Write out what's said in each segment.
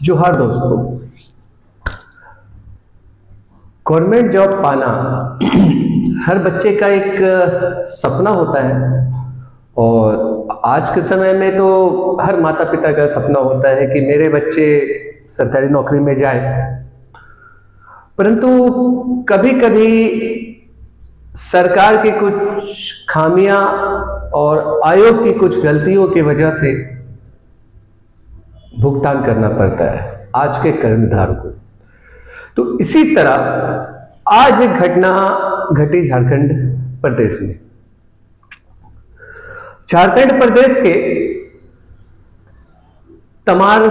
जोहार दोस्तों। Government job पाना हर बच्चे का एक सपना होता है और आज के समय में तो हर माता पिता का सपना होता है कि मेरे बच्चे सरकारी नौकरी में जाए। परंतु कभी कभी सरकार की कुछ खामियां और आयोग की कुछ गलतियों की वजह से भुगतान करना पड़ता है आज के कर्णधार को। तो इसी तरह आज एक घटना घटी झारखंड प्रदेश में। झारखंड प्रदेश के तमार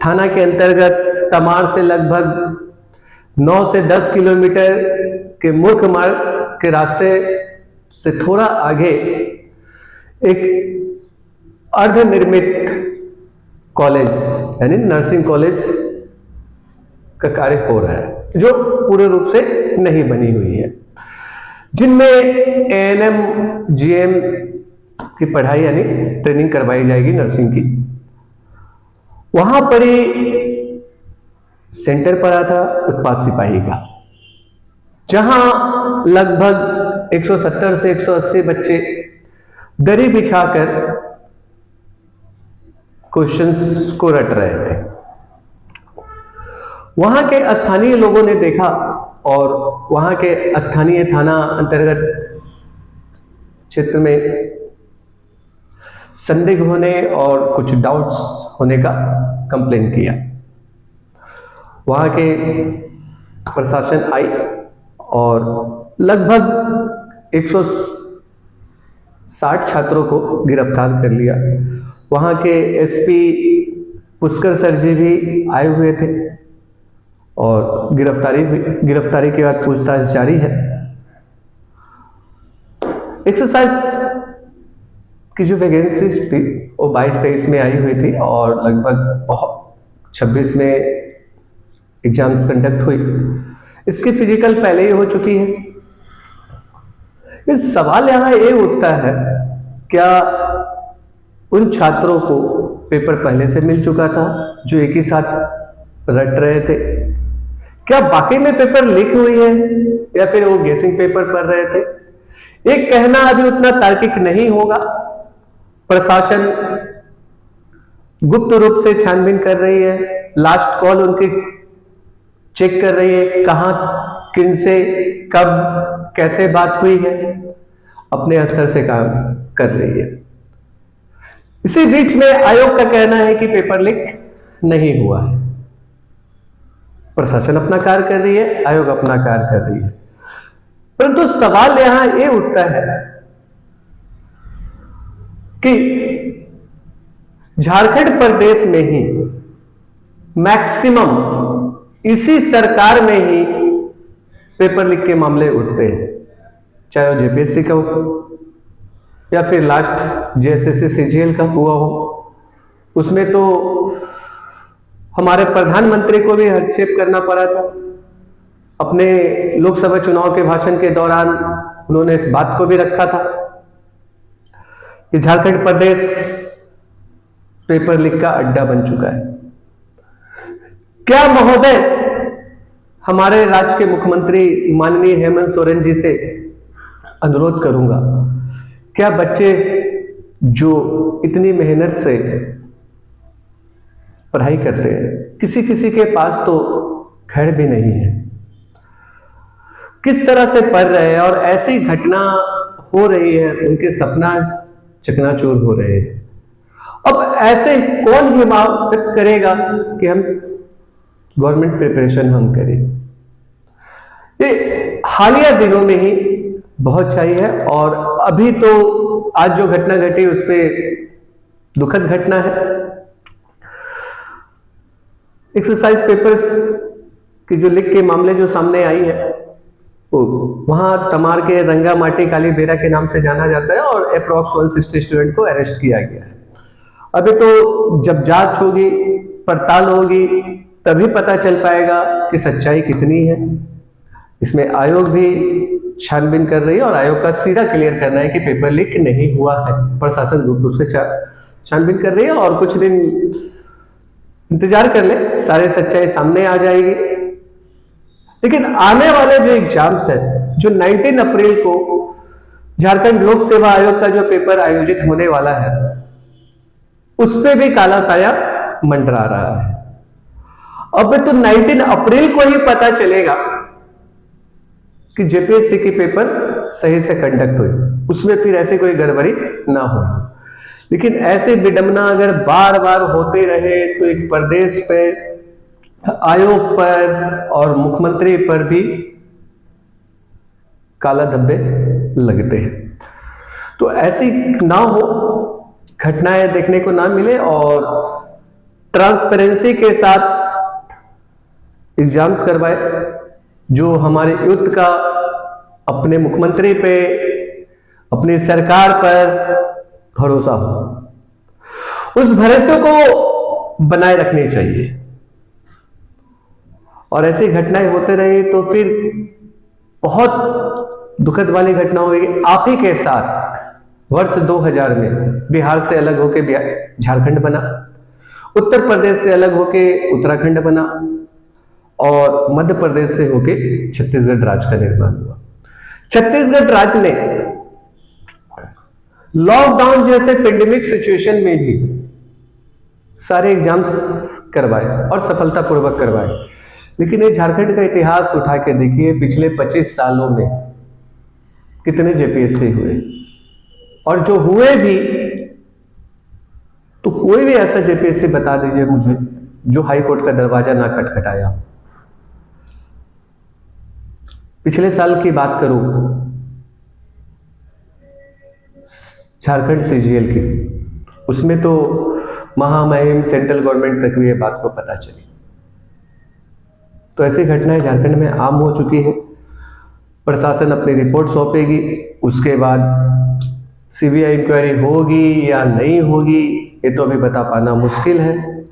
थाना के अंतर्गत तमार से लगभग 9 से 10 किलोमीटर के मुख्य मार्ग के रास्ते से थोड़ा आगे एक अर्धनिर्मित कॉलेज यानी नर्सिंग कॉलेज का कार्य हो रहा है, जो पूरे रूप से नहीं बनी हुई है, जिनमें एएनएम जीएम की पढ़ाई यानी ट्रेनिंग करवाई जाएगी नर्सिंग की। वहां पर ही सेंटर पड़ा था उत्पाद सिपाही का, जहां लगभग 170 से 180 बच्चे दरी बिछाकर क्वेश्चंस को रट रहे थे। वहां के स्थानीय लोगों ने देखा और वहां के स्थानीय थाना अंतर्गत क्षेत्र में संदिग्ध होने और कुछ डाउट्स होने का कंप्लेन किया। वहां के प्रशासन आई और लगभग 160 छात्रों को गिरफ्तार कर लिया। वहां के एसपी पुष्कर सर जी भी आए हुए थे और गिरफ्तारी के बाद पूछताछ जारी है। एक्सरसाइज की जो वैकेंसीज थी वो 22-23 में आई हुई थी और लगभग 26 में एग्जाम्स कंडक्ट हुई। इसकी फिजिकल पहले ही हो चुकी है। इस सवाल यहां ये उठता है, क्या उन छात्रों को पेपर पहले से मिल चुका था जो एक ही साथ रट रहे थे? क्या वाकई में पेपर लीक हुई है या फिर वो गेसिंग पेपर पढ़ रहे थे? एक कहना अभी उतना तार्किक नहीं होगा। प्रशासन गुप्त रूप से छानबीन कर रही है, लास्ट कॉल उनकी चेक कर रही है, कहां किनसे कब कैसे बात हुई है, अपने स्तर से काम कर रही है। इसी बीच में आयोग का कहना है कि पेपर लीक नहीं हुआ है। प्रशासन अपना कार्य कर रही है, आयोग अपना कार्य कर रही है। परंतु सवाल यहां यह उठता है कि झारखंड प्रदेश में ही मैक्सिमम इसी सरकार में ही पेपर लीक के मामले उठते हैं, चाहे वो जेपीएससी का हो या फिर लास्ट जेएसएससी सीजीएल का हुआ हो। उसमें तो हमारे प्रधानमंत्री को भी हस्तक्षेप करना पड़ा था। अपने लोकसभा चुनाव के भाषण के दौरान उन्होंने इस बात को भी रखा था कि झारखंड प्रदेश पेपर लीक का अड्डा बन चुका है। क्या महोदय, हमारे राज्य के मुख्यमंत्री माननीय हेमंत सोरेन जी से अनुरोध करूंगा, क्या बच्चे जो इतनी मेहनत से पढ़ाई करते हैं, किसी किसी के पास तो घर भी नहीं है, किस तरह से पढ़ रहे हैं और ऐसी घटना हो रही है, उनके सपना चकनाचूर हो रहे हैं। अब ऐसे कौन हिमायत करेगा कि हम गवर्नमेंट प्रिपरेशन हम करें? ये हालिया दिनों में ही बहुत चाहिए है और अभी तो आज जो घटना घटी उस पर दुखद घटना है। एक्सरसाइज पेपर्स की जो लीक के मामले जो सामने आई है, वहां तमार के रंगा माटी काली बेरा के नाम से जाना जाता है और अप्रॉक्स 160 स्टूडेंट को अरेस्ट किया गया है। अभी तो जब जांच होगी, पड़ताल होगी, तभी पता चल पाएगा कि सच्चाई कितनी है। इसमें आयोग भी छानबीन कर रही है और आयोग का सीधा क्लियर करना है कि पेपर लीक नहीं हुआ है। प्रशासन गुप्त रूप से छानबीन कर रही है और कुछ दिन इंतजार कर ले, सारे सच्चाई सामने आ जाएगी। लेकिन आने वाले जो एग्जाम्स है, जो 19 अप्रैल को झारखंड लोक सेवा आयोग का जो पेपर आयोजित होने वाला है, उस पे भी काला साया मंडरा रहा है। अब तो 19 अप्रैल को ही पता चलेगा कि जेपीएससी की पेपर सही से कंडक्ट हुई, उसमें फिर ऐसे कोई गड़बड़ी ना हो। लेकिन ऐसे विडंबना अगर बार बार होते रहे तो एक प्रदेश पे, आयोग पर और मुख्यमंत्री पर भी काला धब्बे लगते हैं। तो ऐसी ना हो, घटनाएं देखने को ना मिले और ट्रांसपेरेंसी के साथ एग्जाम्स करवाए, जो हमारे यूथ का अपने मुख्यमंत्री पे, अपनी सरकार पर भरोसा हो, उस भरोसे को बनाए रखनी चाहिए। और ऐसी घटनाएं होते रही तो फिर बहुत दुखद वाली घटना होगी। आप ही के साथ वर्ष 2000 में बिहार से अलग होके झारखंड बना, उत्तर प्रदेश से अलग होके उत्तराखंड बना और मध्य प्रदेश से होके छत्तीसगढ़ राज्य का निर्माण हुआ। छत्तीसगढ़ राज्य ने लॉकडाउन जैसे पेंडेमिक सिचुएशन में भी सारे एग्जाम्स करवाए और सफलतापूर्वक करवाए। लेकिन ये झारखंड का इतिहास उठा के देखिए, पिछले 25 सालों में कितने जेपीएससी हुए, और जो हुए भी, तो कोई भी ऐसा जेपीएससी बता दीजिए मुझे जो हाई कोर्ट का दरवाजा ना खटखटाया। पिछले साल की बात करूं, झारखंड सीजीएल की, उसमें तो महामहिम सेंट्रल गवर्नमेंट तक भी ये बात को पता चली। तो ऐसी घटनाएं झारखंड में आम हो चुकी है। प्रशासन अपनी रिपोर्ट सौंपेगी, उसके बाद सीबीआई इंक्वायरी होगी या नहीं होगी, ये तो अभी बता पाना मुश्किल है।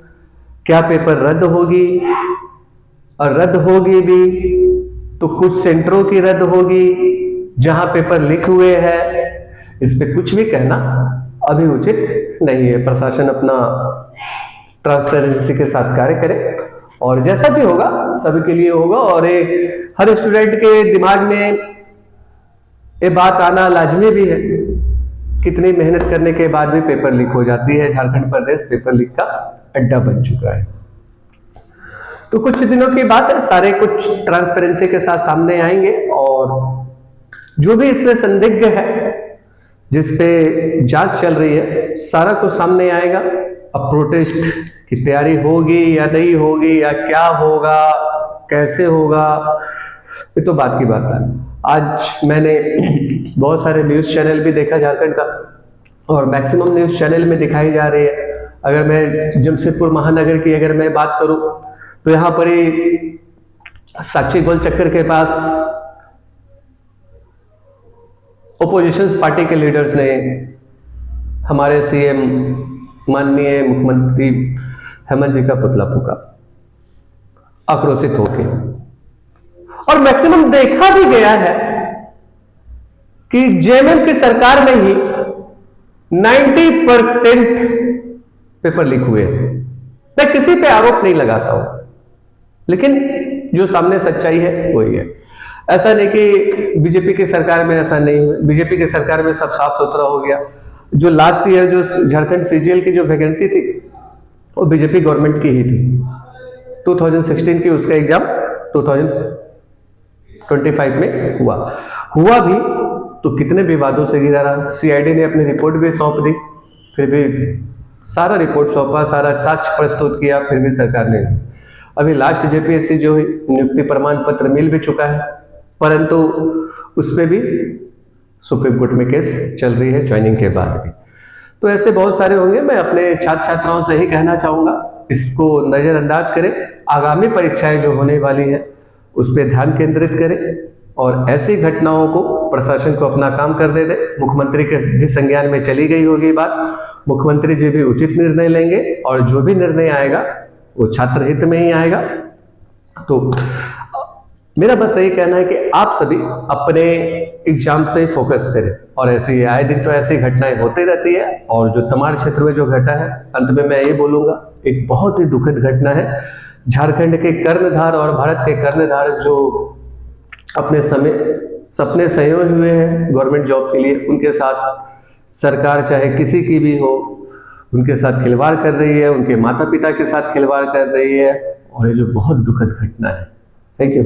क्या पेपर रद्द होगी, और रद्द होगी भी तो कुछ सेंटरों की रद्द होगी जहां पेपर लीक हुए हैं, इस पे कुछ भी कहना अभी उचित नहीं है। प्रशासन अपना ट्रांसपेरेंसी के साथ कार्य करे और जैसा भी होगा सभी के लिए होगा। और हर स्टूडेंट के दिमाग में ये बात आना लाजमी भी है, कितनी मेहनत करने के बाद भी पेपर लीक हो जाती है। झारखंड प्रदेश पेपर लीक का अड्डा बन चुका है। तो कुछ दिनों की बात है, सारे कुछ ट्रांसपेरेंसी के साथ सामने आएंगे और जो भी इसमें संदिग्ध है, जिसपे जांच चल रही है, सारा कुछ सामने आएगा। अब प्रोटेस्ट की तैयारी होगी या नहीं होगी, या क्या होगा, कैसे होगा, ये तो बात की बात है। आज मैंने बहुत सारे न्यूज चैनल भी देखा झारखंड का, और मैक्सिमम न्यूज चैनल में दिखाई जा रही है। अगर मैं जमशेदपुर महानगर की अगर मैं बात करूं तो यहाँ पर ही साक्षी गोल चक्कर के पास ओपोजिशन पार्टी के लीडर्स ने हमारे सीएम माननीय मुख्यमंत्री हेमंत जी का पुतला फूका, आक्रोशित होके। और मैक्सिमम देखा भी गया है कि जेएमएम की सरकार में ही 90% पेपर लीक हुए। मैं किसी पे आरोप नहीं लगाता हूं, लेकिन जो सामने सच्चाई है वही है। ऐसा नहीं कि बीजेपी की सरकार में ऐसा नहीं हुआ, बीजेपी की सरकार में सब साफ सुथरा हो गया। जो लास्ट ईयर जो झारखंड सीजीएल की जो वैकेंसी थी वो बीजेपी गवर्नमेंट की ही थी। 2016 की उसका एग्जाम 2025 में हुआ भी तो कितने विवादों से घिरा रहा। सीआईडी ने अपनी रिपोर्ट भी सौंप दी, फिर भी सारा रिपोर्ट सौंपा, सारा साक्ष्य प्रस्तुत किया, फिर भी सरकार ने। अभी लास्ट जेपीएससी जो है नियुक्ति प्रमाण पत्र मिल भी चुका है, परंतु उस पर भी सुप्रीम कोर्ट में केस चल रही है ज्वाइनिंग के बाद भी। तो ऐसे बहुत सारे होंगे। मैं अपने छात्र छात्राओं से ही कहना चाहूंगा, इसको नजरअंदाज करें, आगामी परीक्षाएं जो होने वाली है उस पर ध्यान केंद्रित करें और ऐसी घटनाओं को प्रशासन को अपना काम करने दें। मुख्यमंत्री के भी संज्ञान में चली गई होगी बात, मुख्यमंत्री जी भी उचित निर्णय लेंगे और जो भी निर्णय आएगा वो छात्र हित में ही आएगा। तो मेरा बस यही कहना है कि आप सभी अपने एग्जाम पे फोकस करें, और ऐसी आए दिन तो ऐसी घटनाएं होती रहती है। और जो तमाड़ क्षेत्र में जो घटा है, अंत में मैं ये बोलूंगा, एक बहुत ही दुखद घटना है। झारखंड के कर्णधार और भारत के कर्णधार जो अपने सपने संयोए हुए हैं गवर्नमेंट जॉब के लिए, उनके साथ सरकार चाहे किसी की भी हो, उनके साथ खिलवाड़ कर रही है, उनके माता पिता के साथ खिलवाड़ कर रही है, और ये जो बहुत दुखद घटना है। Thank you.